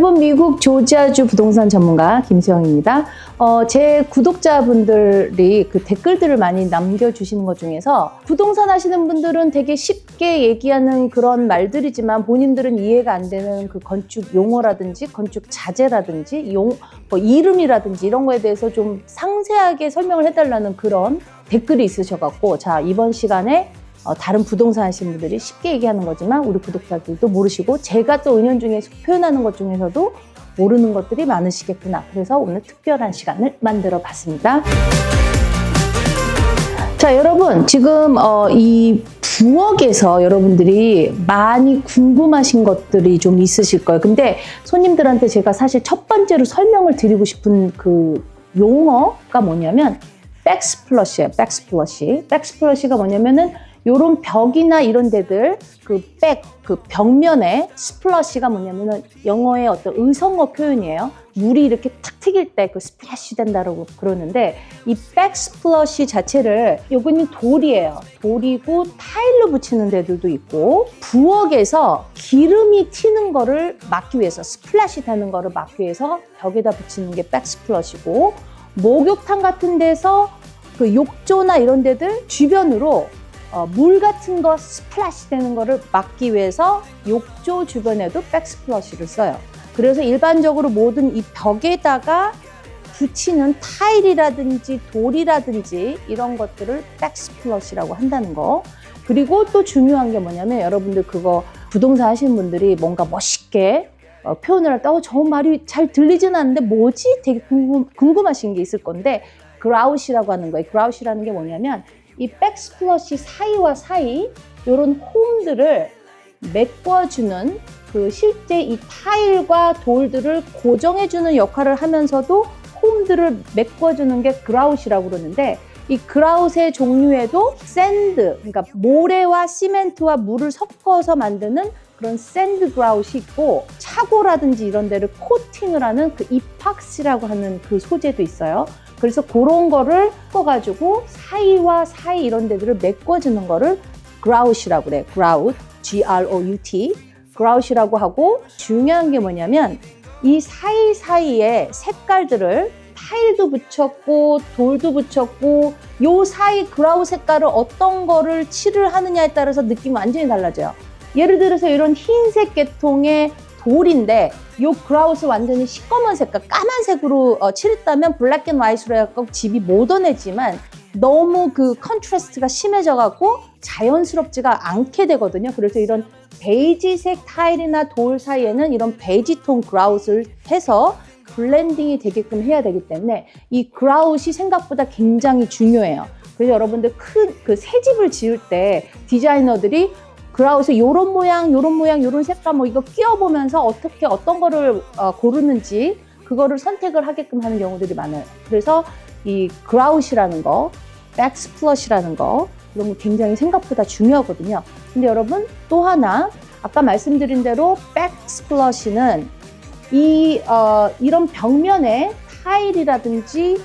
여러분, 미국 조지아주 부동산 전문가 김수영입니다. 제 구독자분들이 그 댓글들을 많이 남겨주시는 것 중에서 부동산 하시는 분들은 되게 쉽게 얘기하는 그런 말들이지만 본인들은 이해가 안 되는 그 건축 용어라든지 건축 자재라든지 이름이라든지 이런 거에 대해서 좀 상세하게 설명을 해달라는 그런 댓글이 있으셔갖고, 자, 이번 시간에 다른 부동산 하시는 분들이 쉽게 얘기하는 거지만 우리 구독자들도 모르시고 제가 또 은연중에 표현하는 것 중에서도 모르는 것들이 많으시겠구나. 그래서 오늘 특별한 시간을 만들어 봤습니다. 자, 여러분, 지금 이 부엌에서 여러분들이 많이 궁금하신 것들이 좀 있으실 거예요. 근데 손님들한테 제가 사실 첫 번째로 설명을 드리고 싶은 그 용어가 뭐냐면 백스플러시예요. 백스플러시가 뭐냐면은 요런 벽이나 이런 데들 그 벽면에 스플러시가 뭐냐면은 영어의 어떤 의성어 표현이에요. 물이 이렇게 탁 튀길 때 그 스플래시 된다고 그러는데, 이 백스플러시 자체를, 요거는 돌이에요. 돌이고 타일로 붙이는 데들도 있고, 부엌에서 기름이 튀는 거를 막기 위해서, 스플래시 되는 거를 막기 위해서 벽에다 붙이는 게 백스플러시고, 목욕탕 같은 데서 그 욕조나 이런 데들 주변으로 물 같은 거 스플래시 되는 거를 막기 위해서 욕조 주변에도 백스플러시를 써요. 그래서 일반적으로 모든 이 벽에다가 붙이는 타일이라든지 돌이라든지 이런 것들을 백스플러시라고 한다는 거. 그리고 또 중요한 게 뭐냐면, 여러분들 그거 부동산 하시는 분들이 뭔가 멋있게 표현을 할 때 저 말이 잘 들리지는 않는데 뭐지? 되게 궁금하신 게 있을 건데, 그라웃이라고 하는 거예요. 그라웃이라는 게 뭐냐면, 이 백스플러시 사이와 사이 이런 홈들을 메꿔주는, 그 실제 이 타일과 돌들을 고정해주는 역할을 하면서도 홈들을 메꿔주는 게 그라웃이라고 그러는데, 이 그라웃의 종류에도 샌드, 그러니까 모래와 시멘트와 물을 섞어서 만드는 그런 샌드 그라웃이 있고, 차고라든지 이런 데를 코팅을 하는 그 이팍시라고 하는 그 소재도 있어요. 그래서 그런 거를 섞어가지고 사이와 사이 이런 데들을 메꿔주는 거를 그라웃이라고 그래. 그라웃, G-R-O-U-T, 그라웃이라고 하고, 중요한 게 뭐냐면 이 사이사이에 색깔들을 타일도 붙였고 돌도 붙였고, 요 사이 그라웃 색깔을 어떤 거를 칠을 하느냐에 따라서 느낌이 완전히 달라져요. 예를 들어서 이런 흰색 계통의 돌인데 요 그라웃을 완전히 시꺼먼 색깔, 까만색으로 칠했다면 블랙 앤 화이트로 해갖고 집이 모던해지만 너무 그 컨트라스트가 심해져갖고 자연스럽지가 않게 되거든요. 그래서 이런 베이지색 타일이나 돌 사이에는 이런 베이지톤 그라웃을 해서 블렌딩이 되게끔 해야 되기 때문에 이 그라웃이 생각보다 굉장히 중요해요. 그래서 여러분들 큰 그 새 집을 지을 때 디자이너들이 그라웃에 요런 모양, 요런 색깔 이거 끼워보면서 어떤 거를 고르는지 그거를 선택을 하게끔 하는 경우들이 많아요. 그래서 이 그라웃이라는 거, 백스플러시라는 거, 이런 거 굉장히 생각보다 중요하거든요. 근데 여러분, 또 하나, 아까 말씀드린 대로 백스플러시는 이런 벽면에 타일이라든지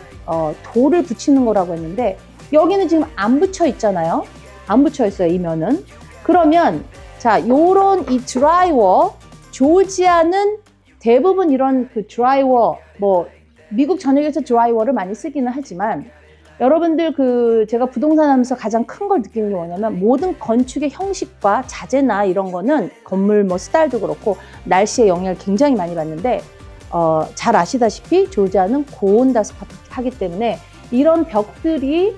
돌을 붙이는 거라고 했는데, 여기는 지금 안 붙여 있잖아요. 안 붙여 있어요, 이 면은. 그러면 자, 요런 이 드라이워, 조지아는 대부분 이런 그 드라이워, 미국 전역에서 드라이워를 많이 쓰기는 하지만, 여러분들 제가 부동산 하면서 가장 큰 걸 느끼는 게 뭐냐면, 모든 건축의 형식과 자재나 이런 거는 건물 스타일도 그렇고 날씨의 영향을 굉장히 많이 받는데, 잘 아시다시피 조지아는 고온다습하기 때문에 이런 벽들이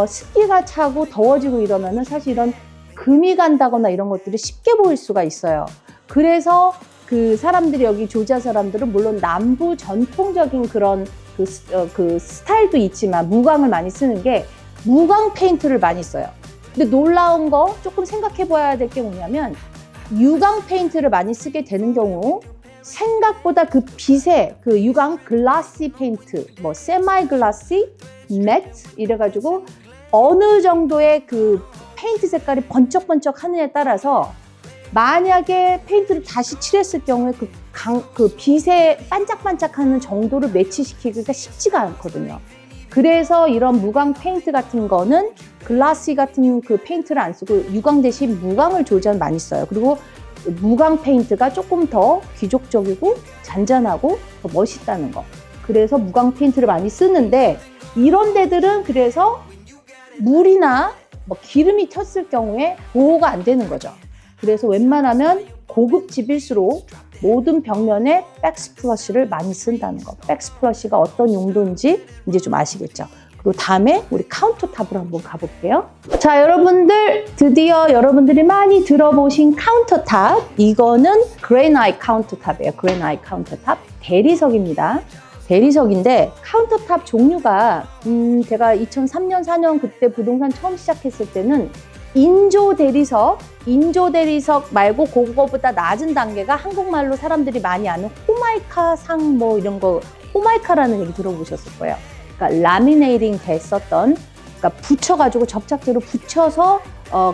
습기가 차고 더워지고 이러면은 사실 이런 금이 간다거나 이런 것들이 쉽게 보일 수가 있어요. 그래서 그 사람들이, 여기 조지아 사람들은 물론 남부 전통적인 그런 그 스타일도 있지만 무광을 많이 쓰는 게 무광 페인트를 많이 써요. 근데 놀라운 거 조금 생각해 봐야 될 게 뭐냐면, 유광 페인트를 많이 쓰게 되는 경우 생각보다 그 빛의 그 유광 글라시 페인트, 세마이 글라시, 매트 이래가지고 어느 정도의 그 페인트 색깔이 번쩍번쩍 하느냐에 따라서, 만약에 페인트를 다시 칠했을 경우에 그 빛에 반짝반짝하는 정도를 매치시키기가 쉽지가 않거든요. 그래서 이런 무광 페인트 같은 거는 글라시 같은 그 페인트를 안 쓰고 유광 대신 무광을 조지아는 많이 써요. 그리고 무광 페인트가 조금 더 귀족적이고 잔잔하고 더 멋있다는 거. 그래서 무광 페인트를 많이 쓰는데 이런 데들은 그래서 물이나 뭐 기름이 튀었을 경우에 보호가 안 되는 거죠. 그래서 웬만하면 고급 집일수록 모든 벽면에 백스플러시를 많이 쓴다는 거. 백스플러시가 어떤 용도인지 이제 좀 아시겠죠. 그리고 다음에 우리 카운터탑으로 한번 가볼게요. 자, 여러분들 드디어 여러분들이 많이 들어보신 카운터탑. 이거는 그래나이트 카운터탑이에요. 그래나이트 카운터탑 대리석입니다. 대리석인데 카운터탑 종류가 제가 2003년, 4년 그때 부동산 처음 시작했을 때는 인조 대리석 말고 그거보다 낮은 단계가 한국말로 사람들이 많이 아는 호마이카상 뭐 이런 거, 호마이카라는 얘기 들어보셨을 거예요. 그러니까 라미네이팅 됐었던, 그러니까 붙여가지고 접착제로 붙여서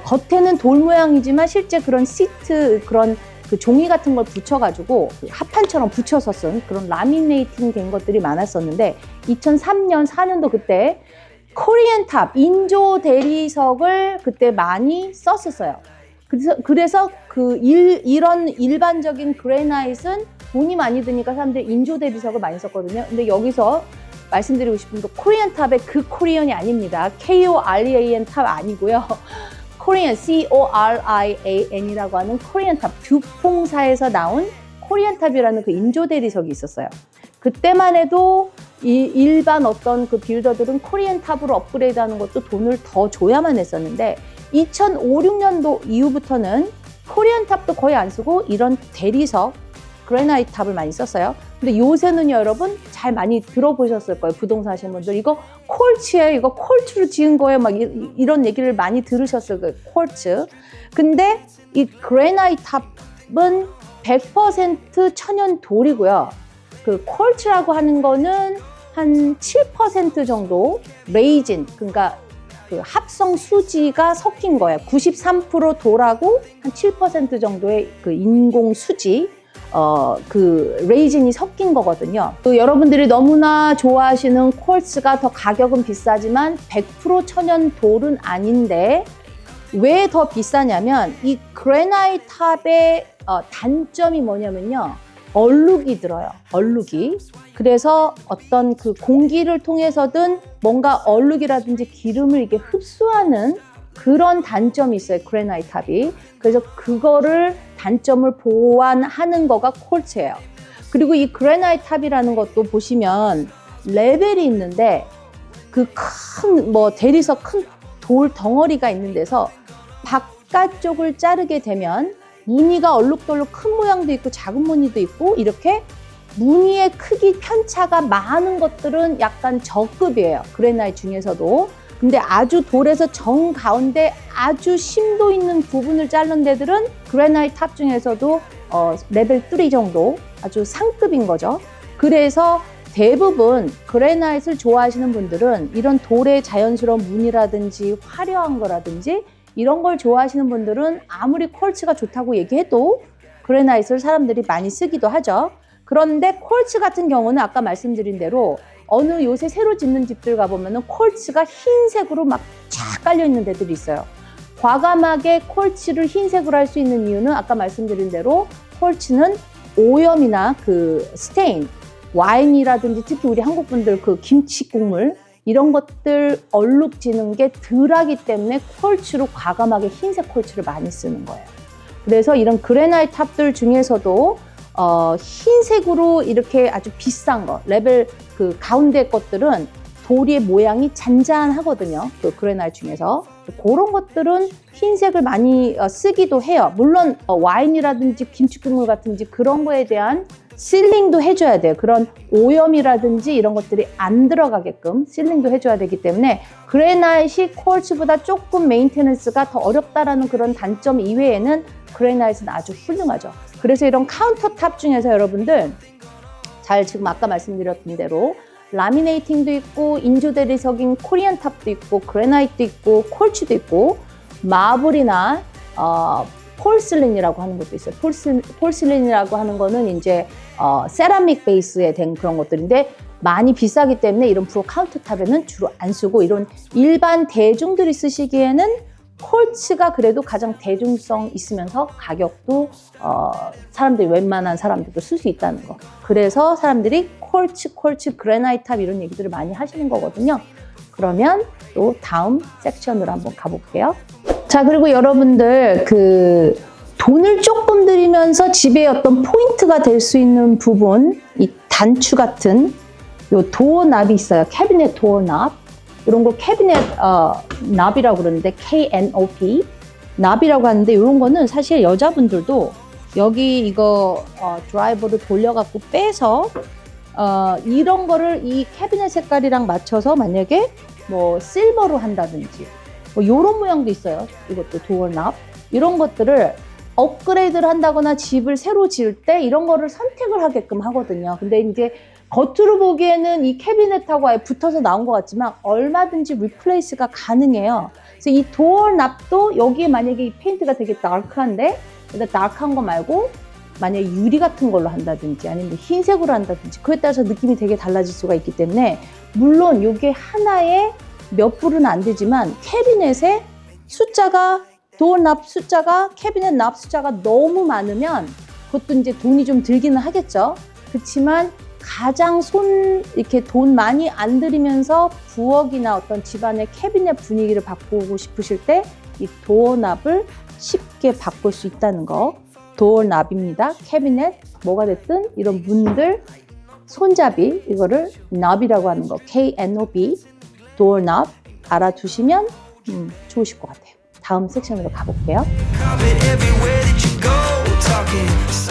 겉에는 돌 모양이지만 실제 그런 시트, 그런 그 종이 같은 걸 붙여가지고 합판처럼 붙여서 쓴 그런 라미네이팅 된 것들이 많았었는데 2003년, 4년도 그때 코리안 탑, 인조 대리석을 그때 많이 썼었어요. 그래서 이런 일반적인 그래나잇은 돈이 많이 드니까 사람들이 인조 대리석을 많이 썼거든요. 근데 여기서 말씀드리고 싶은 거 코리안 탑의 그 코리안이 아닙니다. KOREAN 탑 아니고요. 코리안, CORIAN이라고 하는 코리안 탑, 듀퐁사에서 나온 코리안 탑이라는 그 인조 대리석이 있었어요. 그때만 해도 일반 어떤 그 빌더들은 코리안 탑으로 업그레이드하는 것도 돈을 더 줘야만 했었는데 2005, 6년도 이후부터는 코리안 탑도 거의 안 쓰고 이런 대리석, 그래나이트 탑을 많이 썼어요. 근데 요새는요, 여러분 잘 많이 들어보셨을 거예요. 부동산 하시는 분들 이거 콜츠예요. 이거 콜츠로 지은 거예요. 막 이런 얘기를 많이 들으셨을 거예요. 콜츠. 근데 이 그래나이트 탑은 100% 천연 돌이고요. 그 콜츠라고 하는 거는 한 7% 정도 레이진, 그러니까 그 합성 수지가 섞인 거예요. 93% 돌하고 한 7% 정도의 그 인공 수지, 그 레이진이 섞인 거거든요. 또 여러분들이 너무나 좋아하시는 콜츠가 더 가격은 비싸지만 100% 천연 돌은 아닌데 왜 더 비싸냐면 이 그래나이트 탑의 단점이 뭐냐면요. 얼룩이 들어요. 얼룩이. 그래서 어떤 그 공기를 통해서든 뭔가 얼룩이라든지 기름을 이게 흡수하는 그런 단점이 있어요. 그래나이트 탑이. 그래서 그거를 단점을 보완하는 거가 콜츠예요. 그리고 이 그래나이트 탑이라는 것도 보시면 레벨이 있는데 그 큰 뭐 대리석 큰 돌 덩어리가 있는 데서 바깥쪽을 자르게 되면 무늬가 얼룩덜룩 큰 모양도 있고 작은 무늬도 있고 이렇게 무늬의 크기 편차가 많은 것들은 약간 저급이에요. 그래나이트 중에서도. 근데 아주 돌에서 정 가운데 아주 심도 있는 부분을 자른 데들은 그래나이트 탑 중에서도 레벨 3 정도 아주 상급인 거죠. 그래서 대부분 그래나이트를 좋아하시는 분들은 이런 돌의 자연스러운 무늬라든지 화려한 거라든지 이런 걸 좋아하시는 분들은 아무리 콜츠가 좋다고 얘기해도 그래나이트를 사람들이 많이 쓰기도 하죠. 그런데 콜츠 같은 경우는 아까 말씀드린 대로 어느 요새 새로 짓는 집들 가보면 콜츠가 흰색으로 막 쫙 깔려있는 데들이 있어요. 과감하게 콜츠를 흰색으로 할 수 있는 이유는 아까 말씀드린 대로 콜츠는 오염이나 그 스테인, 와인이라든지 특히 우리 한국 분들 그 김치 국물 이런 것들 얼룩지는 게 덜하기 때문에 콜츠로 과감하게 흰색 콜츠를 많이 쓰는 거예요. 그래서 이런 그래나이트 탑들 중에서도 흰색으로 이렇게 아주 비싼 거, 레벨 그 가운데 것들은 돌의 모양이 잔잔하거든요. 그 그래나이트 중에서. 그런 것들은 흰색을 많이 쓰기도 해요. 물론 와인이라든지 김치국물 같은지 그런 거에 대한 실링도 해줘야 돼요. 그런 오염이라든지 이런 것들이 안 들어가게끔 실링도 해줘야 되기 때문에 그래나이트이 콜츠보다 조금 메인테넌스가 더 어렵다라는 그런 단점 이외에는 그래나이트는 아주 훌륭하죠. 그래서 이런 카운터탑 중에서 여러분들 잘 지금 아까 말씀드렸던 대로 라미네이팅도 있고 인조 대리석인 코리안 탑도 있고 그래나이트도 있고 콜츠도 있고 마블이나 폴슬린이라고 하는 것도 있어요. 폴슬린이라고 하는 거는 이제 세라믹 베이스에 된 그런 것들인데 많이 비싸기 때문에 이런 프로 카운터탑에는 주로 안 쓰고 이런 일반 대중들이 쓰시기에는 콜츠가 그래도 가장 대중성 있으면서 가격도 사람들이 웬만한 사람들도 쓸 수 있다는 거. 그래서 사람들이 콜츠, 그래나이트 탑 이런 얘기들을 많이 하시는 거거든요. 그러면 또 다음 섹션으로 한번 가볼게요. 자, 그리고 여러분들 돈을 조금 들이면서 집에 어떤 포인트가 될 수 있는 부분, 이 단추 같은 요 도어 납이 있어요. 캐비넷 도어 납. 이런 거 캐비넷 납이라고 그러는데 KNOP 납이라고 하는데 이런 거는 사실 여자분들도 여기 이거 드라이버를 돌려갖고 빼서 이런 거를 이 캐비넷 색깔이랑 맞춰서 만약에 뭐 실버로 한다든지 뭐 이런 모양도 있어요. 이것도 도어 납 이런 것들을 업그레이드를 한다거나 집을 새로 지을 때 이런 거를 선택을 하게끔 하거든요. 근데 이제 겉으로 보기에는 이 캐비넷하고 아예 붙어서 나온 것 같지만 얼마든지 리플레이스가 가능해요. 그래서 이 도어 납도 여기에 만약에 이 페인트가 되게 다크한데 다크한 거 말고 만약에 유리 같은 걸로 한다든지 아니면 흰색으로 한다든지 그에 따라서 느낌이 되게 달라질 수가 있기 때문에 물론 이게 하나에 몇 불은 안 되지만 캐비넷에 숫자가 도어 납 숫자가 캐비넷 납 숫자가 너무 많으면 그것도 이제 돈이 좀 들기는 하겠죠. 그렇지만 가장 이렇게 돈 많이 안 들이면서 부엌이나 어떤 집안의 캐비넷 분위기를 바꾸고 싶으실 때 이 도어 납을 쉽게 바꿀 수 있다는 거. 도어 납입니다. 캐비넷 뭐가 됐든 이런 문들 손잡이 이거를 납이라고 하는 거. KNOB 도어 납 알아두시면 좋으실 것 같아요. 다음 섹션으로 가볼게요.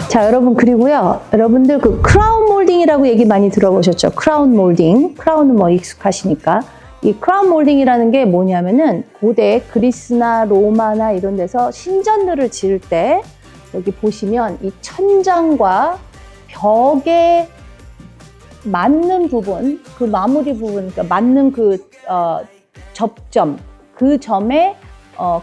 자, 여러분 그리고요. 여러분들 크라운 몰딩이라고 얘기 많이 들어보셨죠? 크라운 몰딩. 크라운은 뭐 익숙하시니까. 이 크라운 몰딩이라는 게 뭐냐면은 고대 그리스나 로마나 이런 데서 신전들을 지을 때 여기 보시면 이 천장과 벽에 맞는 부분, 그 마무리 부분, 그러니까 맞는 접점, 그 점에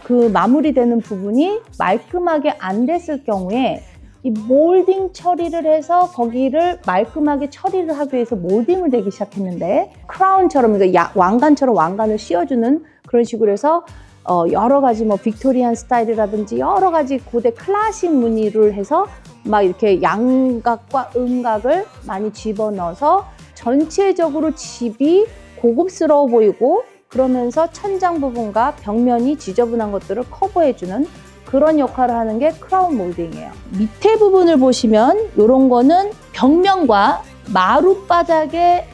그 마무리되는 부분이 말끔하게 안 됐을 경우에 이 몰딩 처리를 해서 거기를 말끔하게 처리를 하기 위해서 몰딩을 되기 시작했는데 크라운처럼 그러니까 왕관처럼 왕관을 씌워주는 그런 식으로 해서 여러 가지 뭐 빅토리안 스타일이라든지 여러 가지 고대 클래식 무늬를 해서 막 이렇게 양각과 음각을 많이 집어넣어서 전체적으로 집이 고급스러워 보이고 그러면서 천장 부분과 벽면이 지저분한 것들을 커버해주는 그런 역할을 하는 게 크라운 몰딩이에요. 밑에 부분을 보시면 이런 거는 벽면과 마룻바닥에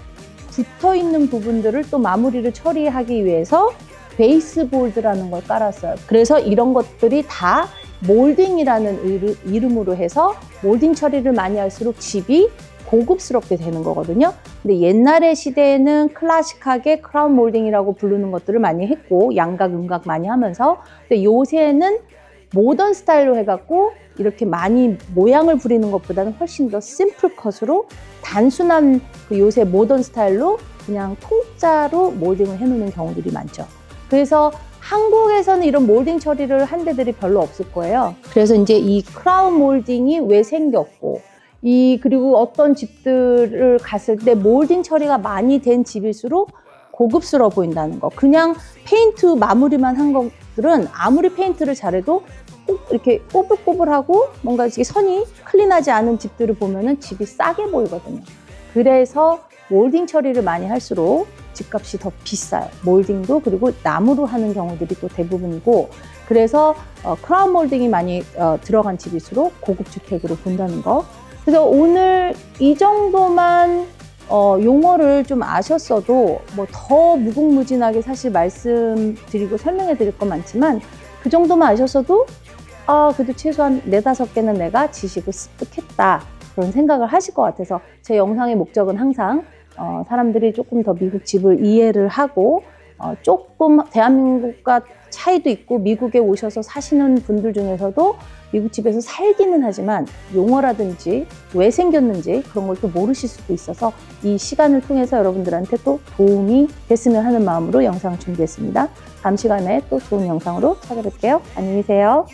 붙어있는 부분들을 또 마무리를 처리하기 위해서 베이스볼드라는 걸 깔았어요. 그래서 이런 것들이 다 몰딩이라는 이름으로 해서 몰딩 처리를 많이 할수록 집이 고급스럽게 되는 거거든요. 근데 옛날의 시대에는 클래식하게 크라운 몰딩이라고 부르는 것들을 많이 했고 양각, 음각 많이 하면서 근데 요새는 모던 스타일로 해갖고 이렇게 많이 모양을 부리는 것보다는 훨씬 더 심플 컷으로 단순한 요새 모던 스타일로 그냥 통짜로 몰딩을 해놓는 경우들이 많죠. 그래서 한국에서는 이런 몰딩 처리를 한 데들이 별로 없을 거예요. 그래서 이제 이 크라운 몰딩이 왜 생겼고 그리고 어떤 집들을 갔을 때 몰딩 처리가 많이 된 집일수록 고급스러워 보인다는 거. 그냥 페인트 마무리만 한 것들은 아무리 페인트를 잘해도 꼭 이렇게 꼬불꼬불하고 뭔가 이렇게 선이 클린하지 않은 집들을 보면은 집이 싸게 보이거든요. 그래서 몰딩 처리를 많이 할수록 집값이 더 비싸요. 몰딩도 그리고 나무로 하는 경우들이 또 대부분이고 그래서 크라운 몰딩이 많이 들어간 집일수록 고급 주택으로 본다는 거. 그래서 오늘 이 정도만 용어를 좀 아셨어도 뭐 더 무궁무진하게 사실 말씀드리고 설명해 드릴 건 많지만 그 정도만 아셨어도 그래도 최소한 4-5개는 내가 지식을 습득했다 그런 생각을 하실 것 같아서 제 영상의 목적은 항상 사람들이 조금 더 미국 집을 이해를 하고 조금 대한민국과 차이도 있고 미국에 오셔서 사시는 분들 중에서도 미국 집에서 살기는 하지만 용어라든지 왜 생겼는지 그런 걸 또 모르실 수도 있어서 이 시간을 통해서 여러분들한테 또 도움이 됐으면 하는 마음으로 영상을 준비했습니다. 다음 시간에 또 좋은 영상으로 찾아뵐게요. 안녕히 계세요.